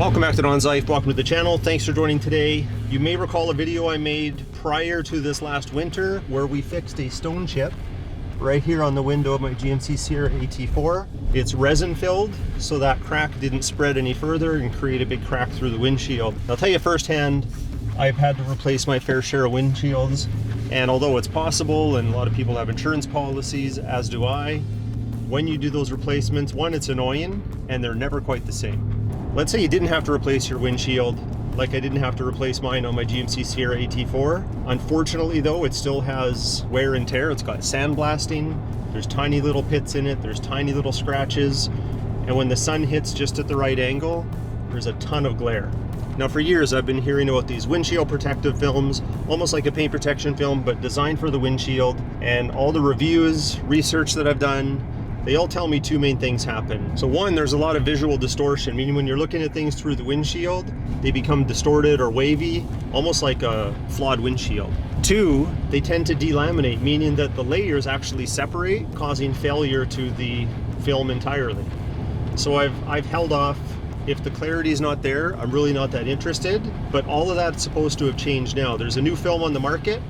Welcome back to Don's Life. Welcome to the channel. Thanks for joining today. You may recall a video I made prior to this last winter where we fixed a stone chip right here on the window of my GMC Sierra AT4. It's resin filled, so that crack didn't spread any further and create a big crack through the windshield. I'll tell you firsthand, I've had to replace my fair share of windshields, and although it's possible and a lot of people have insurance policies, as do I, when you do those replacements, one, it's annoying and they're never quite the same. Let's say you didn't have to replace your windshield, like I didn't have to replace mine on my GMC Sierra AT4. Unfortunately though, it still has wear and tear. It's got sandblasting, there's tiny little pits in it, there's tiny little scratches, and when the sun hits just at the right angle, there's a ton of glare. Now for years I've been hearing about these windshield protective films, almost like a paint protection film, but designed for the windshield, and all the reviews, research that I've done, they all tell me two main things happen. So one, there's a lot of visual distortion, meaning when you're looking at things through the windshield, they become distorted or wavy, almost like a flawed windshield. Two, they tend to delaminate, meaning that the layers actually separate, causing failure to the film entirely. So I've held off. If the clarity is not there, I'm really not that interested, but all of that's supposed to have changed now. There's a new film on the market,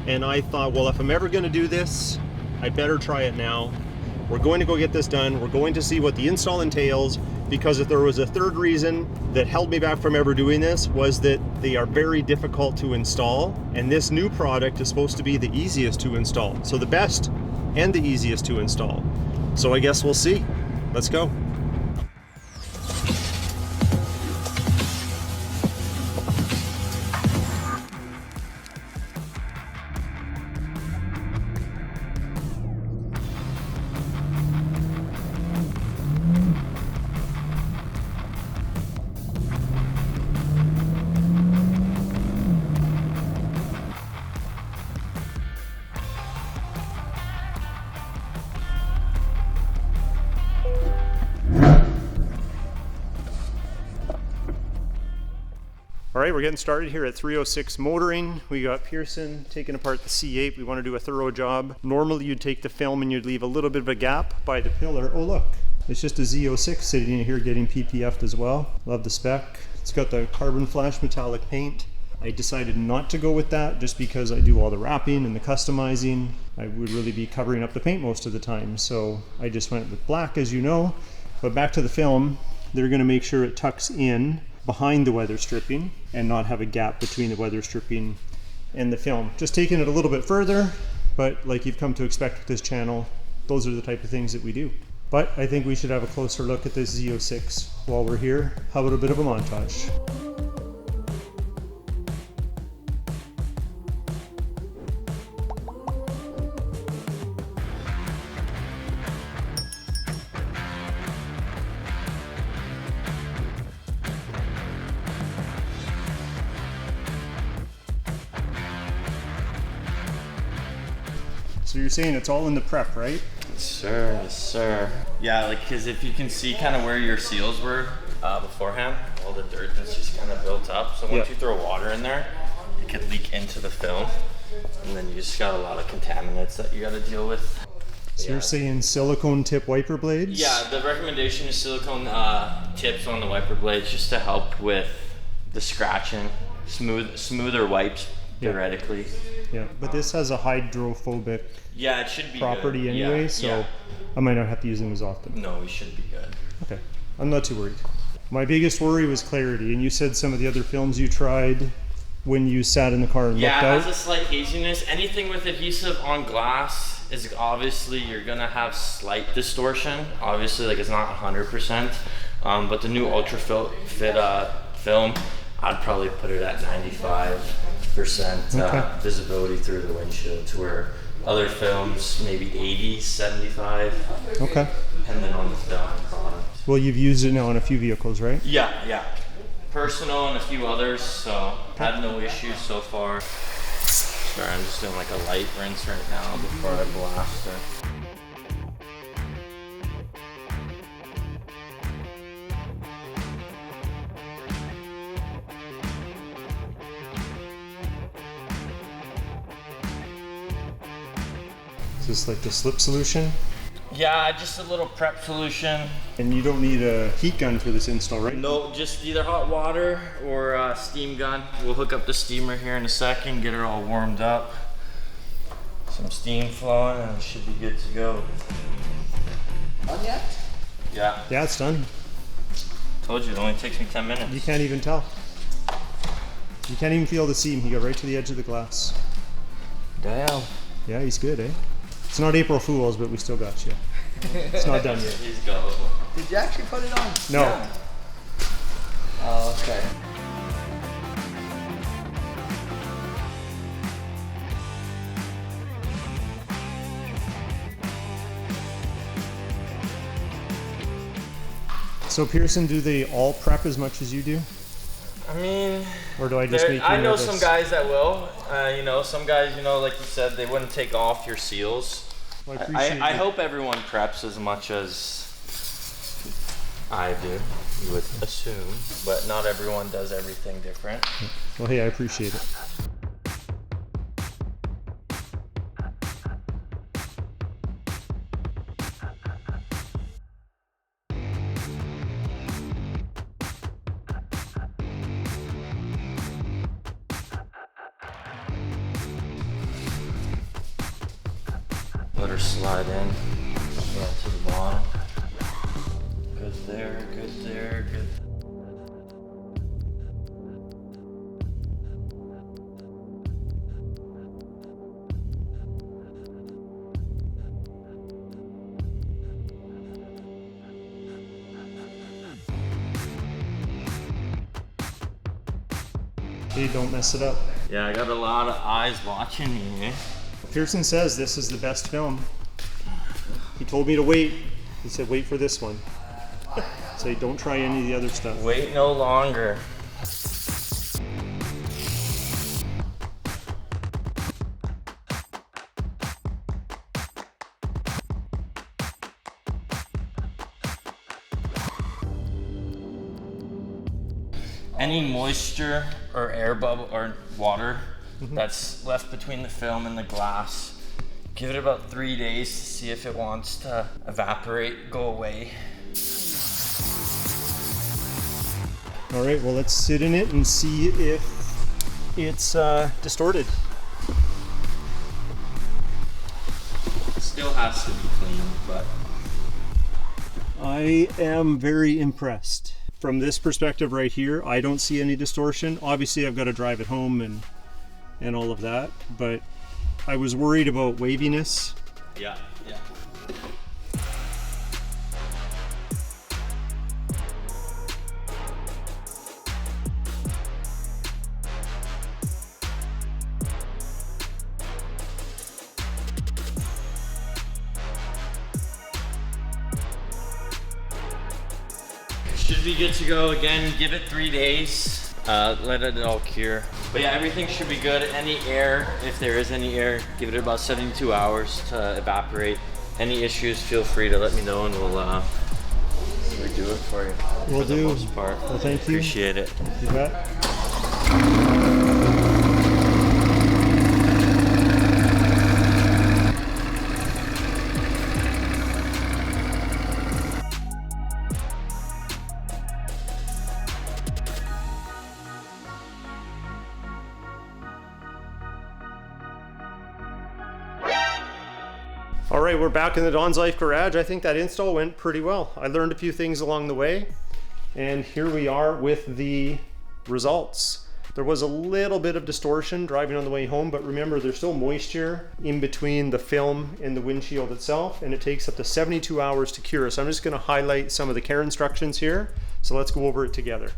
and I thought, well, if I'm ever gonna do this, I better try it now. We're going to go get this done. We're going to see what the install entails, because if there was a third reason that held me back from ever doing this, was that they are very difficult to install, and this new product is supposed to be the easiest to install. So the best and the easiest to install. So I guess we'll see. Let's go. All right, we're getting started here at 306 Motoring. We got Pearson taking apart the C8. We want to do a thorough job. Normally you'd take the film and you'd leave a little bit of a gap by the pillar. Oh look, it's just a Z06 sitting in here getting PPF'd as well. Love the spec. It's got the carbon flash metallic paint. I decided not to go with that just because I do all the wrapping and the customizing. I would really be covering up the paint most of the time. So I just went with black, as you know. But back to the film, they're gonna make sure it tucks in behind the weather stripping and not have a gap between the weather stripping and the film. Just taking it a little bit further, but like you've come to expect with this channel, those are the type of things that we do. But I think we should have a closer look at this Z06 while we're here. How about a bit of a montage? So you're saying it's all in the prep, right? Yes, sir. Yes, sir. Yeah, like, because if you can see kind of where your seals were beforehand, all the dirt that's just kind of built up. So once you throw water in there, it could leak into the film, and then you just got a lot of contaminants that you got to deal with. So you're saying silicone tip wiper blades? Yeah, the recommendation is silicone tips on the wiper blades just to help with the scratching, smoother wipes theoretically. Yeah, but this has a hydrophobic it should be property good. anyway, so I might not have to use them as often. No, we should be good. Okay, I'm not too worried. My biggest worry was clarity, and you said some of the other films you tried when you sat in the car and looked out. Yeah, it has a slight haziness. Anything with adhesive on glass is obviously you're gonna have slight distortion. Obviously, like it's not 100%, but the new Ultrafit film, I'd probably put it at 95% visibility through the windshield, to where other films maybe 80, 75. Okay. And then on the film product. Well, you've used it now on a few vehicles, right? Yeah. Personal and a few others, so had no issues so far. Sorry, I'm just doing like a light rinse right now before I blast it. Is this like the slip solution? Yeah, just a little prep solution. And you don't need a heat gun for this install, right? No, just either hot water or a steam gun. We'll hook up the steamer here in a second, get her all warmed up. Some steam flowing and it should be good to go. On yet? Yeah. Yeah, it's done. Told you, it only takes me 10 minutes. You can't even tell. You can't even feel the seam. He got right to the edge of the glass. Damn. Yeah, he's good, eh? It's not April Fool's, but we still got you. It's not done yet. He's gullible. Did you actually put it on? No. Yeah. Oh, okay. So Pearson, do they all prep as much as you do? I mean, Or do I just make you I know nervous? some guys that will. You know, some guys, you know, like you said, they wouldn't take off your seals. Well, I appreciate I it. hope everyone preps as much as I do, you would assume, but not everyone does everything different. Well, hey, I appreciate it. Let her slide in, yeah, to the bottom. Good there, good there, good. Hey, don't mess it up. Yeah, I got a lot of eyes watching me, eh? Pearson says this is the best film. He told me to wait. He said, wait for this one. So don't try any of the other stuff. Wait no longer. Any moisture or air bubble or water that's left between the film and the glass, give it about 3 days to see if it wants to evaporate, go away. All right, well, let's sit in it and see if it's distorted. It still has to be clean, but I am very impressed. From this perspective right here, I don't see any distortion. Obviously, I've got to drive it home and all of that, but I was worried about waviness. yeah. Should be good to go. Again, give it 3 days. Let it all cure. But yeah, everything should be good. Any air, if there is any air, give it about 72 hours to evaporate. Any issues, feel free to let me know and we'll redo it for you. Will for the do. most part. Well, thank you. Appreciate it. You bet. All right, we're back in the Don's Life garage. I think that install went pretty well. I learned a few things along the way, and here we are with the results. There was a little bit of distortion driving on the way home, but remember, there's still moisture in between the film and the windshield itself, and it takes up to 72 hours to cure. So I'm just gonna highlight some of the care instructions here. So let's go over it together.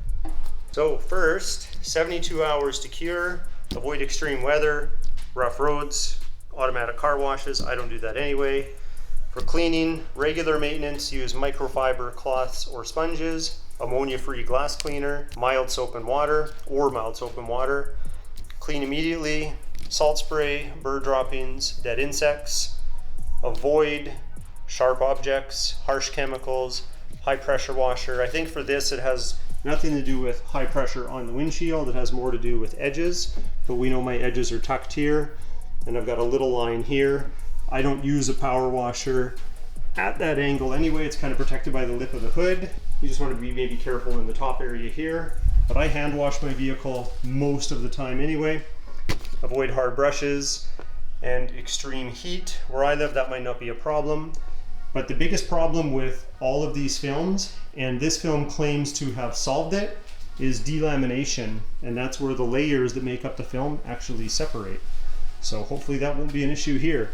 So first, 72 hours to cure, avoid extreme weather, rough roads, automatic car washes. I don't do that anyway. For cleaning, regular maintenance, use microfiber cloths or sponges, ammonia-free glass cleaner, mild soap and water, Clean immediately, salt spray, bird droppings, dead insects. Avoid sharp objects, harsh chemicals, high pressure washer. I think for this, it has nothing to do with high pressure on the windshield. It has more to do with edges, but we know my edges are tucked here. And I've got a little line here. I don't use a power washer. at that angle anyway. It's kind of protected by the lip of the hood. You just want to be maybe careful in the top area here. But I hand wash my vehicle most of the time anyway. Avoid hard brushes and extreme heat. Where I live, that might not be a problem. But the biggest problem with all of these films, and this film claims to have solved it, is delamination. And that's where the layers that make up the film actually separate. So hopefully that won't be an issue here.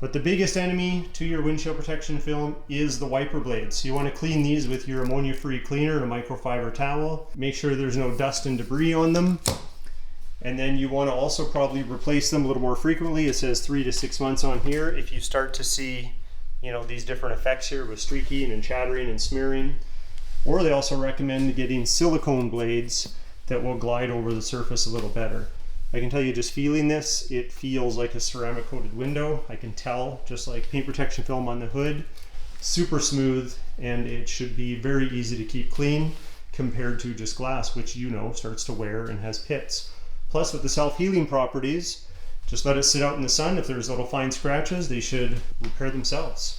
But the biggest enemy to your windshield protection film is the wiper blades. So you want to clean these with your ammonia-free cleaner, a microfiber towel. Make sure there's no dust and debris on them. And then you want to also probably replace them a little more frequently. It says 3 to 6 months on here. If you start to see, you know, these different effects here with streaking and chattering and smearing. Or they also recommend getting silicone blades that will glide over the surface a little better. I can tell you, just feeling this, it feels like a ceramic coated window. I can tell, just like paint protection film on the hood, super smooth, and it should be very easy to keep clean compared to just glass, which you know starts to wear and has pits. Plus with the self-healing properties, just let it sit out in the sun. If there's little fine scratches, they should repair themselves.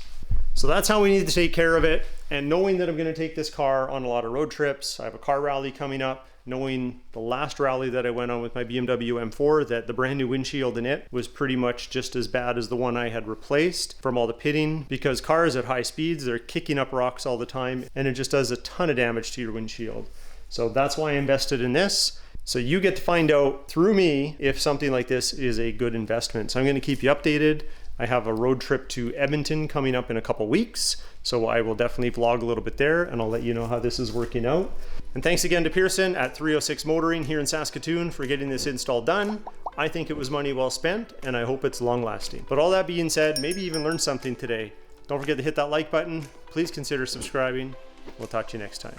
So that's how we need to take care of it. And knowing that I'm going to take this car on a lot of road trips, I have a car rally coming up, knowing the last rally that I went on with my BMW M4, that the brand new windshield in it was pretty much just as bad as the one I had replaced from all the pitting, because cars at high speeds, they're kicking up rocks all the time, and it just does a ton of damage to your windshield. So that's why I invested in this. So you get to find out through me if something like this is a good investment. So I'm going to keep you updated. I have a road trip to Edmonton coming up in a couple weeks, so I will definitely vlog a little bit there, and I'll let you know how this is working out. And thanks again to Pearson at 306 Motoring here in Saskatoon for getting this install done. I think it was money well spent, and I hope it's long lasting. But all that being said, maybe even learn something today. Don't forget to hit that like button. Please consider subscribing. We'll talk to you next time.